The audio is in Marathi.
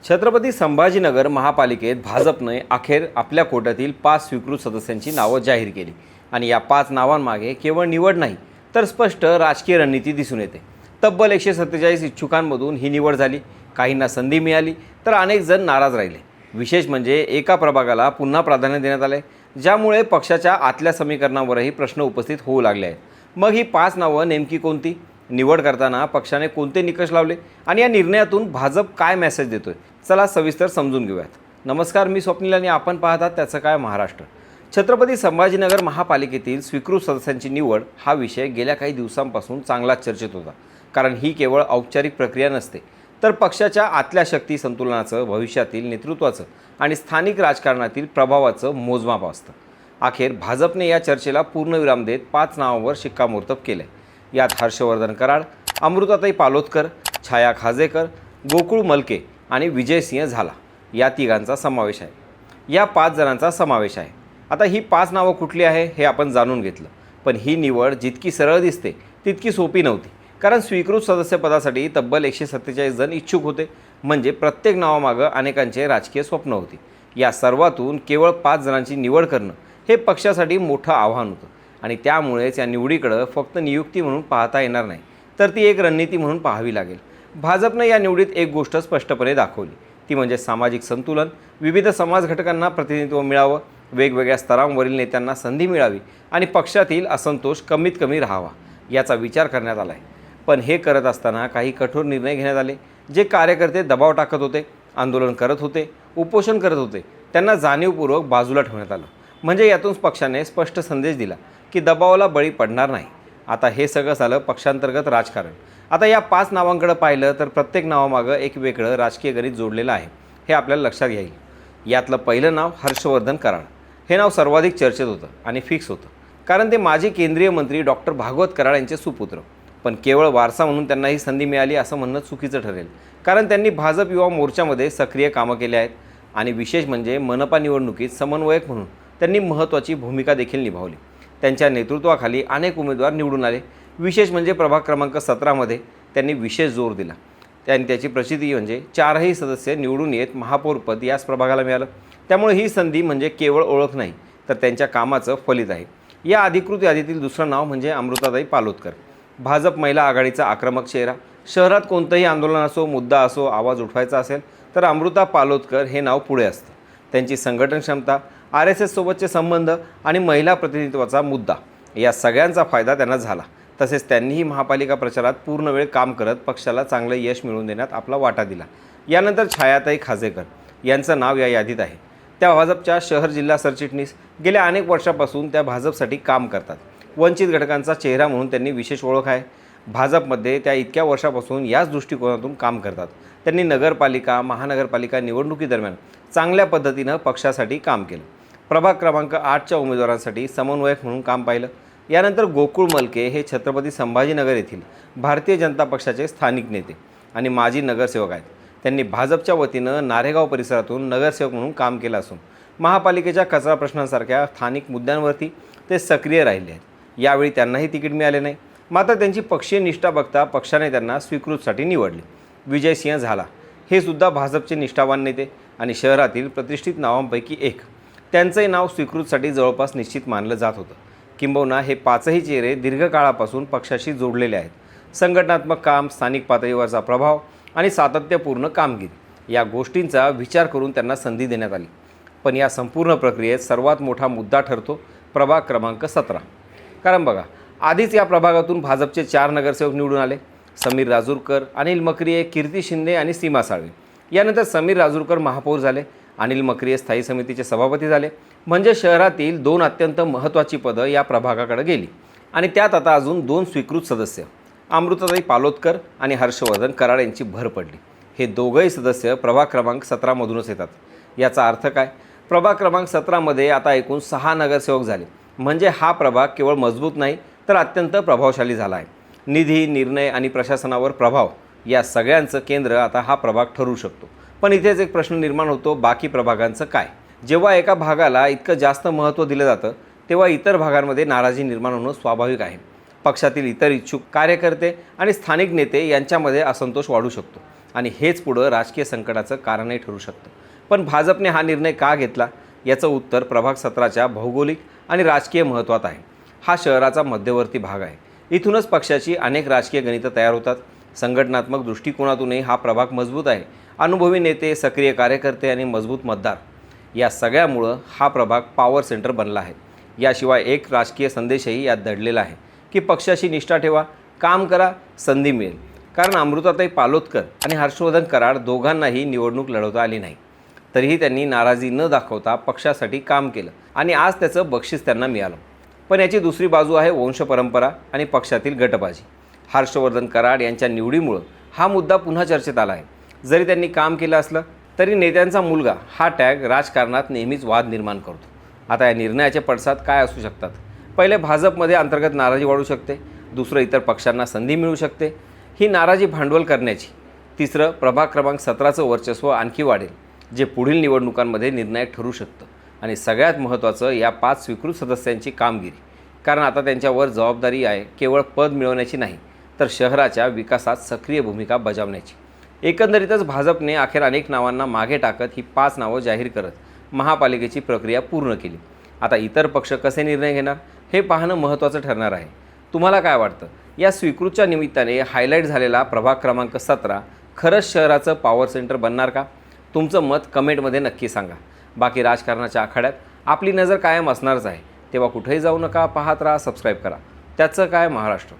छत्रपती संभाजीनगर महापालिकेत भाजपने अखेर आपल्या कोट्यातील 5 स्वीकृत सदस्यांची नावं जाहीर केली आणि या 5 नावांमागे केवळ निवड नाही तर स्पष्ट राजकीय रणनीती दिसून येते। तब्बल 147 इच्छुकांमधून ही निवड झाली। काहींना संधी मिळाली तर अनेक जण नाराज राहिले। विशेष म्हणजे एका प्रभागाला पुन्हा प्राधान्य देण्यात आले, ज्यामुळे पक्षाच्या आतल्या समीकरणावरही प्रश्न उपस्थित होऊ लागले आहेत। मग ही 5 नावं नेमकी कोणती, निवड करताना पक्षाने कोणते निकष लावले आणि या निर्णयातून भाजप काय मेसेज देतोय, चला सविस्तर समजून घेऊयात। नमस्कार, मी स्वप्नील आणि आपण पाहतात त्याचं काय महाराष्ट्र। छत्रपती संभाजीनगर महापालिकेतील स्वीकृत सदस्यांची निवड हा विषय गेल्या काही दिवसांपासून चांगलाच चर्चेत होता, कारण ही केवळ औपचारिक प्रक्रिया नसते तर पक्षाच्या आतल्या शक्ती संतुलनाचं, भविष्यातील नेतृत्वाचं आणि स्थानिक राजकारणातील प्रभावाचं मोजमाप असतं। अखेर भाजपने या चर्चेला पूर्णविराम देत 5 नावांवर शिक्कामोर्तब केले। यात हर्षवर्धन कराड, अमृताताई पालोदकर, छाया खाजेकर, गोकुळ मलके आणि विजयसिंह झाला या तिघांचा समावेश आहे। या 5 जणांचा समावेश आहे। आता ही 5 नावं कुठली आहे हे आपण जाणून घेतलं, पण ही निवड जितकी सरळ दिसते तितकी सोपी नव्हती, कारण स्वीकृत सदस्यपदासाठी तब्बल 147 जण इच्छुक होते। म्हणजे प्रत्येक नावामागं अनेकांचे राजकीय स्वप्न होती। या सर्वातून केवळ 5 जणांची निवड करणं हे पक्षासाठी मोठं आव्हान होतं आणि त्यामुळेच या निवडीकडे फक्त नियुक्ती म्हणून पाहता येणार नाही तर ती एक रणनीती म्हणून पाहावी लागेल। भाजपने या निवडीत एक गोष्ट स्पष्टपणे दाखवली, ती म्हणजे सामाजिक संतुलन, विविध समाज घटकांना प्रतिनिधित्व मिळावं, वेगवेगळ्या स्तरांवरील नेत्यांना संधी मिळावी आणि पक्षातील असंतोष कमीत कमी राहावा याचा विचार करण्यात आला आहे। पण हे करत असताना काही कठोर निर्णय घेण्यात आले। जे कार्यकर्ते दबाव टाकत होते, आंदोलन करत होते, उपोषण करत होते, त्यांना जाणीवपूर्वक बाजूला ठेवण्यात आलं। म्हणजे यातून पक्षाने स्पष्ट संदेश दिला की दबावाला बळी पडणार नाही। आता हे सगळं झालं पक्षांतर्गत राजकारण। आता या 5 नावांकडे पाहिलं तर प्रत्येक नावामागं एक वेगळं राजकीय गणित जोडलेलं आहे, हे आपल्याला लक्षात घ्यायला। यातलं पहिलं नाव हर्षवर्धन कराड हे नाव सर्वाधिक चर्चेत होतं आणि फिक्स होतं, कारण ते माजी केंद्रीय मंत्री डॉक्टर भागवत कराड यांचे सुपुत्र। पण केवळ वारसा म्हणून त्यांना ही संधी मिळाली असं म्हणणं चुकीचं ठरेल, कारण त्यांनी भाजप युवा मोर्चामध्ये सक्रिय कामं केली आहेत आणि विशेष म्हणजे मनपा निवडणुकीत समन्वयक म्हणून त्यांनी महत्त्वाची भूमिका देखील निभावली। त्यांच्या नेतृत्वाखाली अनेक उमेदवार निवडून आले। विशेष म्हणजे प्रभाग क्रमांक 17मध्ये त्यांनी विशेष जोर दिला। त्याची प्रचिती म्हणजे 4ही सदस्य निवडून येत महापौरपद याच प्रभागाला मिळालं। त्यामुळे ही संधी म्हणजे केवळ ओळख नाही तर त्यांच्या कामाचं फलित आहे। या अधिकृत यादीतील दुसरं नाव म्हणजे अमृताताई पालोदकर, भाजप महिला आघाडीचा आक्रमक चेहरा। शहरात कोणतंही आंदोलन असो, मुद्दा असो, आवाज उठवायचा असेल तर अमृता पालोदकर हे नाव पुढे असतं। त्यांची संघटन क्षमता, RSS सोबतचे संबंध आणि महिला प्रतिनिधित्वाचा मुद्दा या सगळ्यांचा फायदा त्यांना झाला। तसेच त्यांनीही महापालिका प्रचारात पूर्ण वेळ काम करत पक्षाला चांगलं यश मिळवून देण्यात आपला वाटा दिला। यानंतर छायाताई खाजेकर यांचं नाव या यादीत आहे। त्या भाजपच्या शहर जिल्हा सरचिटणीस, गेल्या अनेक वर्षापासून त्या भाजपसाठी काम करतात। वंचित घटकांचा चेहरा म्हणून त्यांनी विशेष ओळख आहे। भाजपमध्ये त्या इतक्या वर्षापासून याच दृष्टिकोनातून काम करतात। त्यांनी नगरपालिका, महानगरपालिका निवडणुकीदरम्यान चांगल्या पद्धतीनं पक्षासाठी काम केलं। प्रभाग क्रमांक 8च्या उमेदवारांसाठी समन्वयक म्हणून काम पाहिलं। यानंतर गोकुळ मलके हे छत्रपती संभाजीनगर येथील भारतीय जनता पक्षाचे स्थानिक नेते आणि माजी नगरसेवक आहेत। त्यांनी भाजपच्या वतीनं नारेगाव परिसरातून नगरसेवक म्हणून काम केलं असून महापालिकेच्या कचरा प्रश्नांसारख्या स्थानिक मुद्द्यांवरती ते सक्रिय राहिले आहेत। यावेळी त्यांनाही तिकीट मिळाले नाही, मात्र त्यांची पक्षीय निष्ठा बघता पक्षाने त्यांना स्वीकृतसाठी निवडले। विजयसिंह झाला हे सुद्धा भाजपचे निष्ठावान नेते आणि शहरातील प्रतिष्ठित नावांपैकी एक। त्यांचंही नाव स्वीकृतसाठी जवळपास निश्चित मानलं जात होतं। किंबहुना हे 5ही चेहरे दीर्घकाळापासून पक्षाशी जोडलेले आहेत। संघटनात्मक काम, स्थानिक पातळीवरचा प्रभाव आणि सातत्यपूर्ण कामगिरी या गोष्टींचा विचार करून त्यांना संधी देण्यात आली। पण या संपूर्ण प्रक्रियेत सर्वात मोठा मुद्दा ठरतो प्रभाग क्रमांक 17। कारण बघा, आधीच या प्रभागातून भाजपचे 4 नगरसेवक निवडून आले। समीर राजूरकर, अनिल मक्रिये, कीर्ती शिंदे आणि सीमा साळवे। यानंतर समीर राजूरकर महापौर झाले, अनिल मक्रिये स्थायी समितीचे सभापती झाले। म्हणजे शहरातील 2 अत्यंत महत्त्वाची पदं या प्रभागाकडे गेली आणि त्यात आता अजून 2 स्वीकृत सदस्य अमृताताई पालोदकर आणि हर्षवर्धन कराड यांची भर पडली। हे दोघंही सदस्य प्रभाग क्रमांक 17मधूनच येतात। याचा अर्थ काय? प्रभाग क्रमांक 17मध्ये आता एकूण 6 नगरसेवक झाले। म्हणजे हा प्रभाग केवळ मजबूत नाही तर अत्यंत प्रभावशाली झाला आहे। निधी, निर्णय आणि प्रशासनावर प्रभाव या सगळ्यांचं केंद्र आता हा प्रभाग ठरू शकतो। पण इथेच एक प्रश्न निर्माण होतो, बाकी प्रभागांचं काय? जेव्हा एका भागाला इतकं जास्त महत्त्व दिलं जातं तेव्हा इतर भागांमध्ये नाराजी निर्माण होणं स्वाभाविक आहे। पक्षातील इतर इच्छुक कार्यकर्ते आणि स्थानिक नेते यांच्यामध्ये असंतोष वाढू शकतो आणि हेच पुढं राजकीय संकटाचं कारणही ठरू शकतं. पण भाजपने हा निर्णय का घेतला याचं उत्तर प्रभाग 17च्या भौगोलिक आणि राजकीय महत्त्वात आहे. हा शहराचा मध्यवर्ती भाग आहे. इथूनच पक्षाची अनेक राजकीय गणितं तयार होतात. संघटनात्मक दृष्टिकोनातूनही हा प्रभाग मजबूत आहे. अनुभवी नेते, सक्रिय कार्यकर्ते आणि मजबूत मतदार या सगळ्यामुळं हा प्रभाग पॉवर सेंटर बनला आहे. याशिवाय एक राजकीय संदेशही यात दडलेला आहे की पक्षाशी निष्ठा ठेवा, काम करा, संधी मिळेल. कारण अमृताताई पालोदकर आणि हर्षवर्धन कराड दोघांनाही निवडणूक लढवता आली नाही, तरीही त्यांनी नाराजी न दाखवता पक्षासाठी काम केलं आणि आज त्याचं बक्षीस त्यांना मिळालं. पण याची दुसरी बाजू आहे वंशपरंपरा आणि पक्षातील गटबाजी. हर्षवर्धन कराड यांच्या निवडीमुळं हा मुद्दा पुन्हा चर्चेत आला आहे. जरी त्यांनी काम केलं असलं तरी नेत्यांचा मुलगा हा टॅग राजकारणात नेहमीच वाद निर्माण करतो. आता या निर्णयाचे पडसाद काय असू शकतात? पहिले, भाजपमध्ये अंतर्गत नाराजी वाढू शकते. दुसरं, इतर पक्षांना संधी मिळू शकते ही नाराजी भांडवल करण्याची. तिसरं, प्रभाग क्रमांक 17चं वर्चस्व आणखी वाढेल, जे पुढील निवडणुकांमध्ये निर्णायक ठरू शकतं. आणि सगळ्यात महत्त्वाचं, या 5 स्वीकृत सदस्यांची कामगिरी. कारण आता त्यांच्यावर जबाबदारी आहे केवळ पद मिळवण्याची नाही, तर शहराच्या विकासात सक्रिय भूमिका बजावण्याची. एकंदरीतच भाजपने अखेर अनेक नावांना मागे टाकत ही 5 नावं जाहीर करत महापालिकेची प्रक्रिया पूर्ण केली. आता इतर पक्ष कसे निर्णय घेणार हे पाहणं महत्त्वाचं ठरणार आहे. तुम्हाला काय वाटतं? या स्वीकृतच्या निमित्ताने हायलाईट झालेला प्रभाग क्रमांक 17 खरंच शहराचं पॉवर सेंटर बनणार का? तुमचं मत कमेंटमध्ये नक्की सांगा. बाकी राजकारणाच्या आखाड्यात आपली नजर कायम असणारच आहे. तेव्हा कुठेही जाऊ नका, पाहत राहा, सबस्क्राईब करा. त्याचं काय महाराष्ट्र.